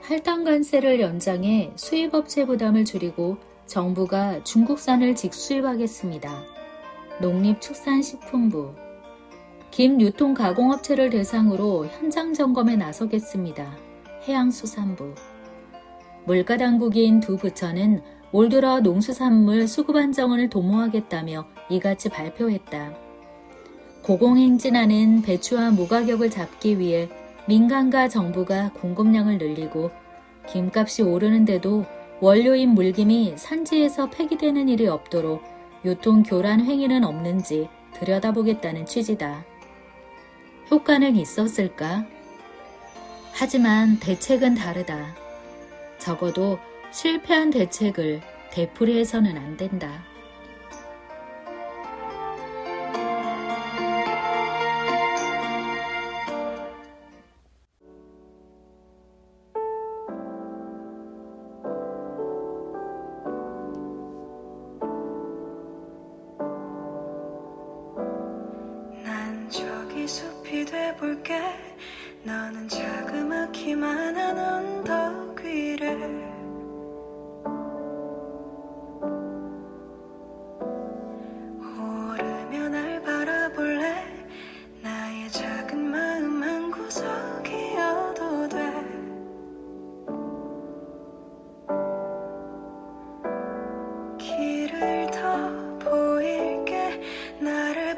할당 관세를 연장해 수입업체 부담을 줄이고 정부가 중국산을 직수입하겠습니다. 농림축산식품부 김유통가공업체를 대상으로 현장 점검에 나서겠습니다. 해양수산부 물가당국인 두 부처는 올 들어 농수산물 수급안정을 도모하겠다며 이같이 발표했다. 고공행진하는 배추와 무 가격을 잡기 위해 민간과 정부가 공급량을 늘리고 김값이 오르는데도 원료인 물김이 산지에서 폐기되는 일이 없도록 유통 교란 행위는 없는지 들여다보겠다는 취지다. 효과는 있었을까? 하지만 대책은 다르다. 적어도 실패한 대책을 되풀이해서는 안 된다. 저기 숲이 돼볼게. 너는 자그마키만한 언덕 위를 오르며 날 바라볼래. 나의 작은 마음 한 구석이어도 돼. 길을 더 보일게. 나를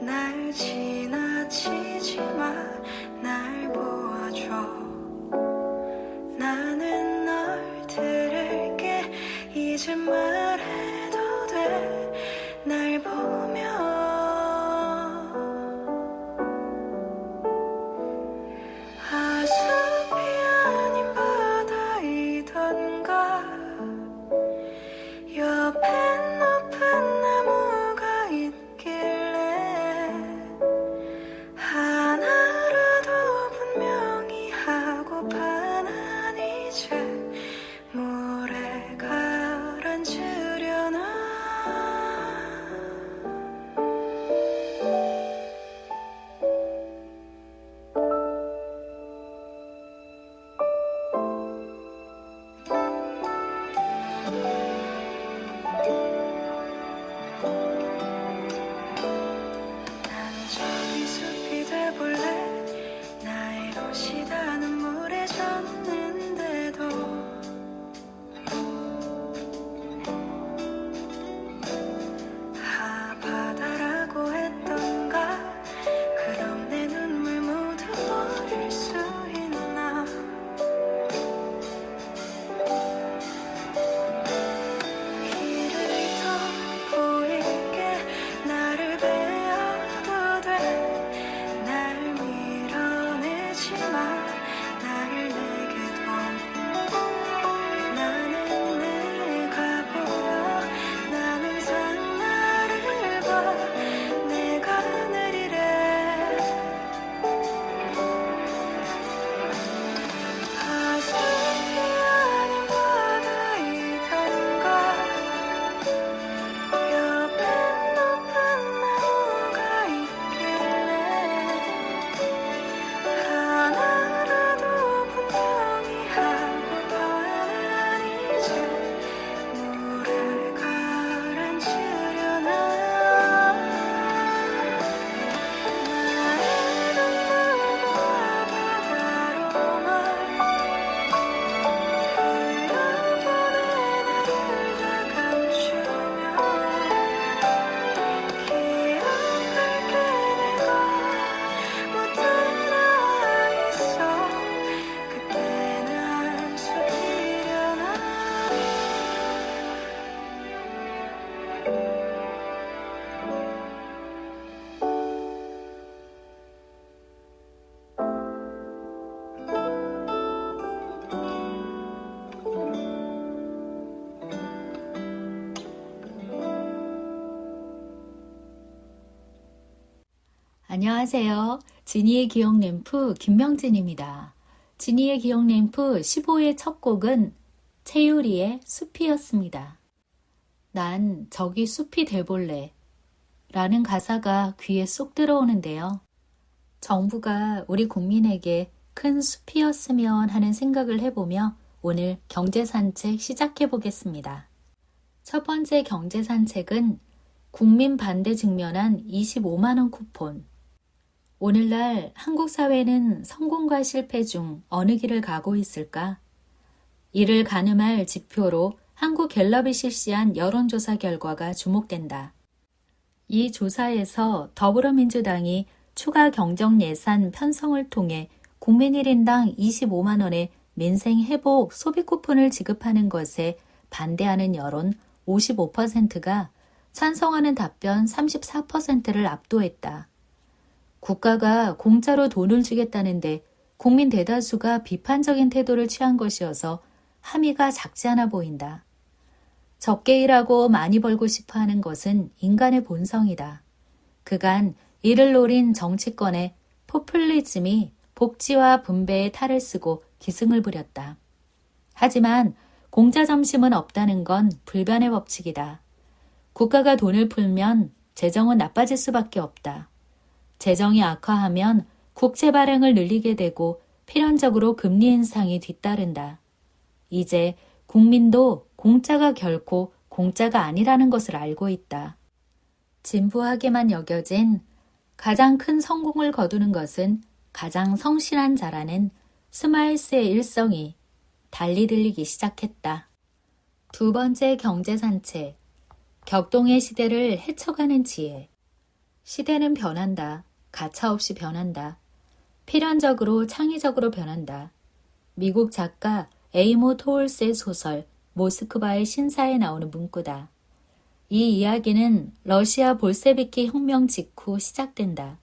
날 지나치지 마. 날 보아줘. 나는 널 들을게. 이제 말해도 돼. 날 보며 숲이 아닌 바다이던가. 옆엔 높은 나무가 있길래 하나라도 분명히 하고파. 난 이제 물에 가라앉으려나. 저기 숲이 돼볼래. 나의 옷이 다 눈물에 젖는데도 바다라고 했던가. 그럼 내 눈물 모두 버릴 수 있나. 길을 더 보일게. 나를 날 밀어내지 마. 나를 내게 둬. 나는 내가 보여. 난 항상 나를 봐. 내가 내리래. 숲이 아닌 바다이던가. 옆엔 높은 나무가 있길래 하나라도 분명히 하고파. 난 이제 물에 가라앉으려나. 나의 눈물과 바다로만 흘려보내. 나를 다 감추며 기억할게. 내가 못 따라와 있어. 그때 날 숨기려나. 안녕하세요. 지니의 기억램프 김명진입니다. 지니의 기억램프 15회 첫 곡은 채유리의 숲이었습니다. 난 저기 숲이 돼볼래 라는 가사가 귀에 쏙 들어오는데요. 정부가 우리 국민에게 큰 숲이었으면 하는 생각을 해보며 오늘 경제산책 시작해 보겠습니다. 첫 번째 경제산책은 국민 반대 직면한 25만원 쿠폰. 오늘날 한국 사회는 성공과 실패 중 어느 길을 가고 있을까? 이를 가늠할 지표로 한국갤럽이 실시한 여론조사 결과가 주목된다. 이 조사에서 더불어민주당이 추가 경정 예산 편성을 통해 국민 1인당 25만 원의 민생 회복 소비 쿠폰을 지급하는 것에 반대하는 여론 55%가 찬성하는 답변 34%를 압도했다. 국가가 공짜로 돈을 주겠다는데 국민 대다수가 비판적인 태도를 취한 것이어서 함의가 작지 않아 보인다. 적게 일하고 많이 벌고 싶어 하는 것은 인간의 본성이다. 그간 이를 노린 정치권의 포퓰리즘이 복지와 분배에 탈을 쓰고 기승을 부렸다. 하지만 공짜 점심은 없다는 건 불변의 법칙이다. 국가가 돈을 풀면 재정은 나빠질 수밖에 없다. 재정이 악화하면 국채 발행을 늘리게 되고 필연적으로 금리 인상이 뒤따른다. 이제 국민도 공짜가 결코 공짜가 아니라는 것을 알고 있다. 진부하게만 여겨진 가장 큰 성공을 거두는 것은 가장 성실한 자라는 스마일스의 일성이 달리 들리기 시작했다. 두 번째 경제산책, 격동의 시대를 헤쳐가는 지혜. 시대는 변한다. 가차없이 변한다. 필연적으로 창의적으로 변한다. 미국 작가 에이모 토울스의 소설 모스크바의 신사에 나오는 문구다. 이 이야기는 러시아 볼세비키 혁명 직후 시작된다.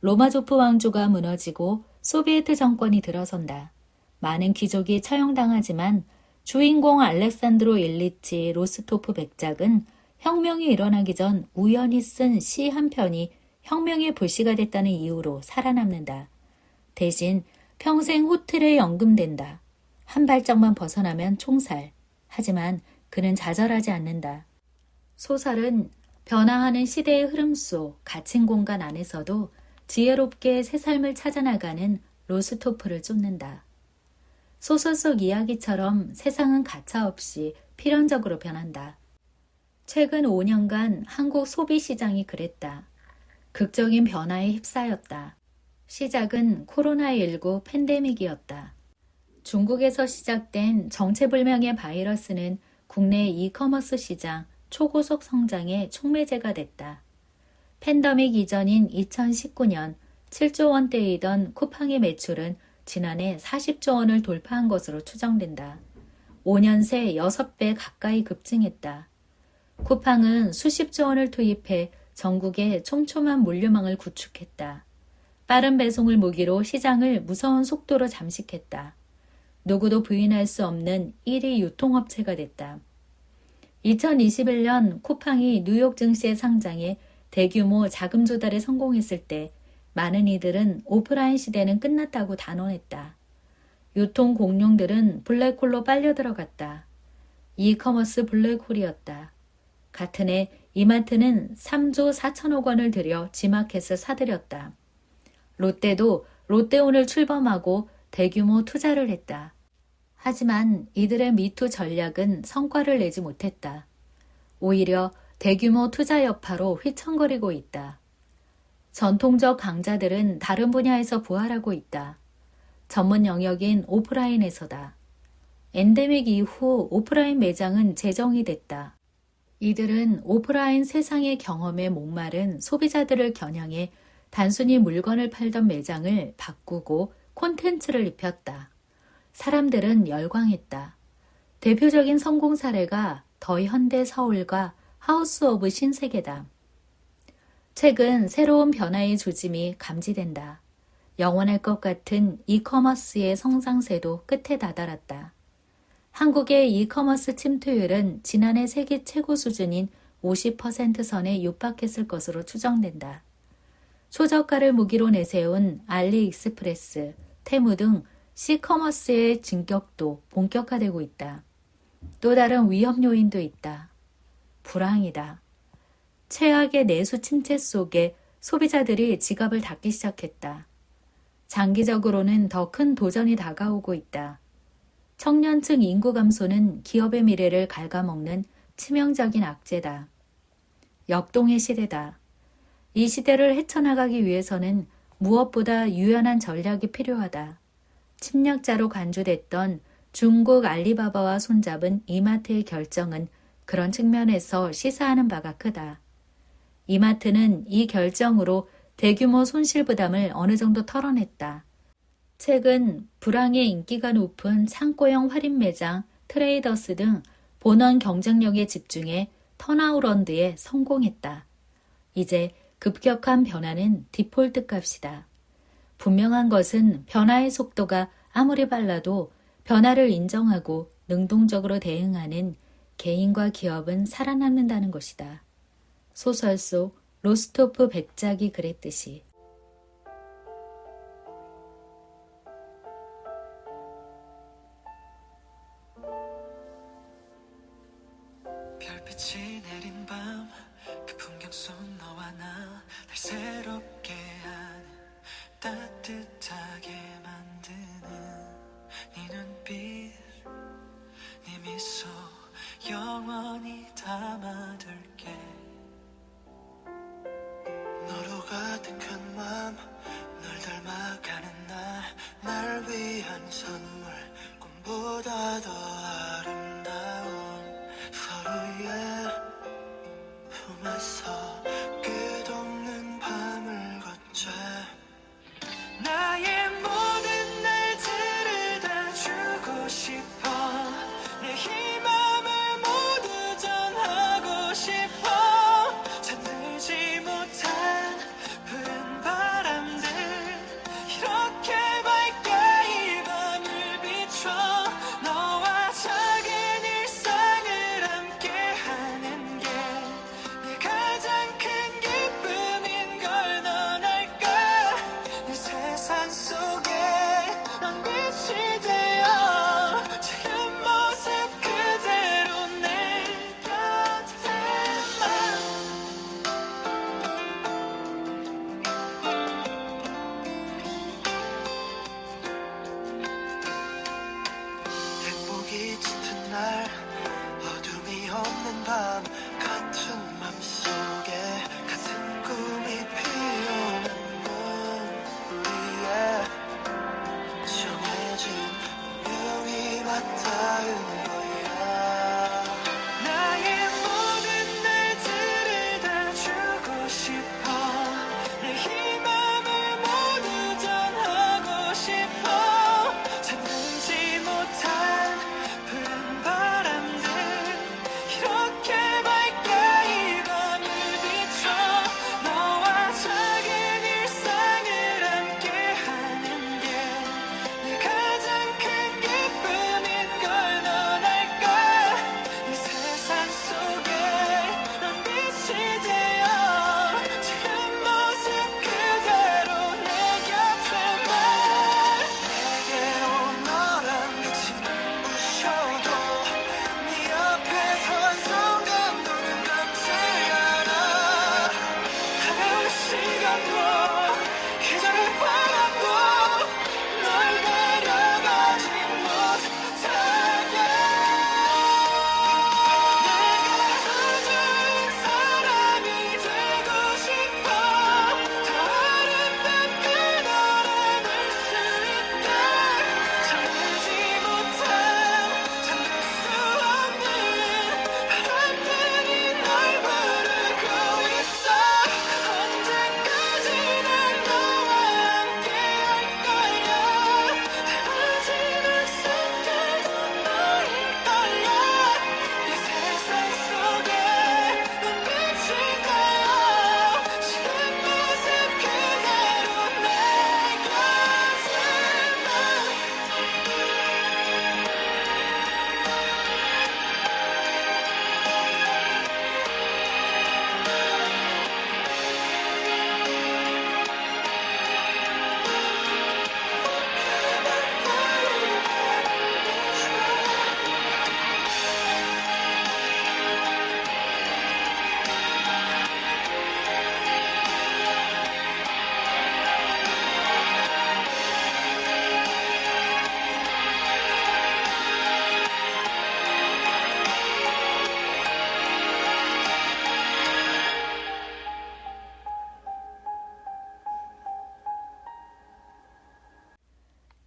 로마조프 왕조가 무너지고 소비에트 정권이 들어선다. 많은 귀족이 처형당하지만 주인공 알렉산드로 일리치 로스토프 백작은 혁명이 일어나기 전 우연히 쓴 시 한 편이 혁명의 불씨가 됐다는 이유로 살아남는다. 대신 평생 호텔에 연금된다. 한 발짝만 벗어나면 총살. 하지만 그는 좌절하지 않는다. 소설은 변화하는 시대의 흐름 속 갇힌 공간 안에서도 지혜롭게 새 삶을 찾아나가는 로스토프를 쫓는다. 소설 속 이야기처럼 세상은 가차없이 필연적으로 변한다. 최근 5년간 한국 소비시장이 그랬다. 극적인 변화에 휩싸였다. 시작은 코로나19 팬데믹이었다. 중국에서 시작된 정체불명의 바이러스는 국내 이커머스 시장 초고속 성장의 촉매제가 됐다. 팬데믹 이전인 2019년 7조 원대이던 쿠팡의 매출은 지난해 40조 원을 돌파한 것으로 추정된다. 5년 새 6배 가까이 급증했다. 쿠팡은 수십조 원을 투입해 전국에 촘촘한 물류망을 구축했다. 빠른 배송을 무기로 시장을 무서운 속도로 잠식했다. 누구도 부인할 수 없는 1위 유통업체가 됐다. 2021년 쿠팡이 뉴욕 증시에 상장해 대규모 자금 조달에 성공했을 때 많은 이들은 오프라인 시대는 끝났다고 단언했다. 유통 공룡들은 블랙홀로 빨려 들어갔다. 이커머스 블랙홀이었다. 같은 해 이마트는 3조 4천억 원을 들여 지마켓을 사들였다. 롯데도 롯데온을 출범하고 대규모 투자를 했다. 하지만 이들의 미투 전략은 성과를 내지 못했다. 오히려 대규모 투자 여파로 휘청거리고 있다. 전통적 강자들은 다른 분야에서 부활하고 있다. 전문 영역인 오프라인에서다. 엔데믹 이후 오프라인 매장은 재정이 됐다. 이들은 오프라인 세상의 경험에 목마른 소비자들을 겨냥해 단순히 물건을 팔던 매장을 바꾸고 콘텐츠를 입혔다. 사람들은 열광했다. 대표적인 성공 사례가 더 현대 서울과 하우스 오브 신세계다. 최근 새로운 변화의 조짐이 감지된다. 영원할 것 같은 이커머스의 성장세도 끝에 다다랐다. 한국의 이커머스 침투율은 지난해 세계 최고 수준인 50% 선에 육박했을 것으로 추정된다. 초저가를 무기로 내세운 알리익스프레스, 테무 등 C커머스의 진격도 본격화되고 있다. 또 다른 위험 요인도 있다. 불황이다. 최악의 내수 침체 속에 소비자들이 지갑을 닫기 시작했다. 장기적으로는 더 큰 도전이 다가오고 있다. 청년층 인구 감소는 기업의 미래를 갉아먹는 치명적인 악재다. 역동의 시대다. 이 시대를 헤쳐나가기 위해서는 무엇보다 유연한 전략이 필요하다. 침략자로 간주됐던 중국 알리바바와 손잡은 이마트의 결정은 그런 측면에서 시사하는 바가 크다. 이마트는 이 결정으로 대규모 손실 부담을 어느 정도 털어냈다. 최근 불황의 인기가 높은 창고형 할인 매장 트레이더스 등 본원 경쟁력에 집중해 턴아우런드에 성공했다. 이제 급격한 변화는 디폴트 값이다. 분명한 것은 변화의 속도가 아무리 빨라도 변화를 인정하고 능동적으로 대응하는 개인과 기업은 살아남는다는 것이다. 소설 속 로스토프 백작이 그랬듯이. 별빛이 내린 밤 그 풍경 속 너와 나 날 새롭게 하는 따뜻하게 만드는 네 눈빛 네 미소 영원히 담아둘게 너로 가득한 맘 널 닮아가는 날 위한 선물 꿈보다 더 아름다운 서로의 품에서 끝없는 밤을 걷자 나의 모든 날들을 다 주고 싶어 내 이 맘을 모두 전하고 싶어 잠들지 못한 푸른 바람들 이렇게 밝게 이 밤을 비춰 너와 작은 일상을 함께하는 게 내 가장 큰 기쁨인 걸 넌 알까 내 세상 속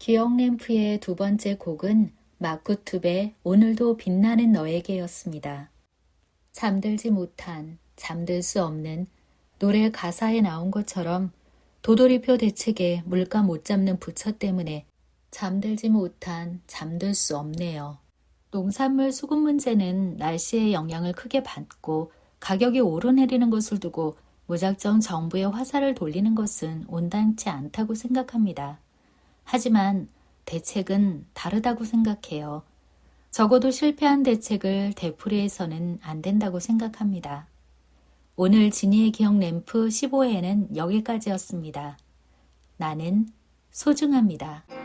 기억 램프의 두 번째 곡은 마쿠투베 오늘도 빛나는 너에게였습니다. 잠들지 못한, 잠들 수 없는 노래 가사에 나온 것처럼 도돌이표 대책에 물가 못 잡는 부처 때문에 잠들지 못한, 잠들 수 없네요. 농산물 수급 문제는 날씨의 영향을 크게 받고 가격이 오르내리는 것을 두고 무작정 정부의 화살을 돌리는 것은 온당치 않다고 생각합니다. 하지만 대책은 다르다고 생각해요. 적어도 실패한 대책을 되풀이해서는 안 된다고 생각합니다. 오늘 지니의 기억 램프 15회는 여기까지였습니다. 나는 소중합니다.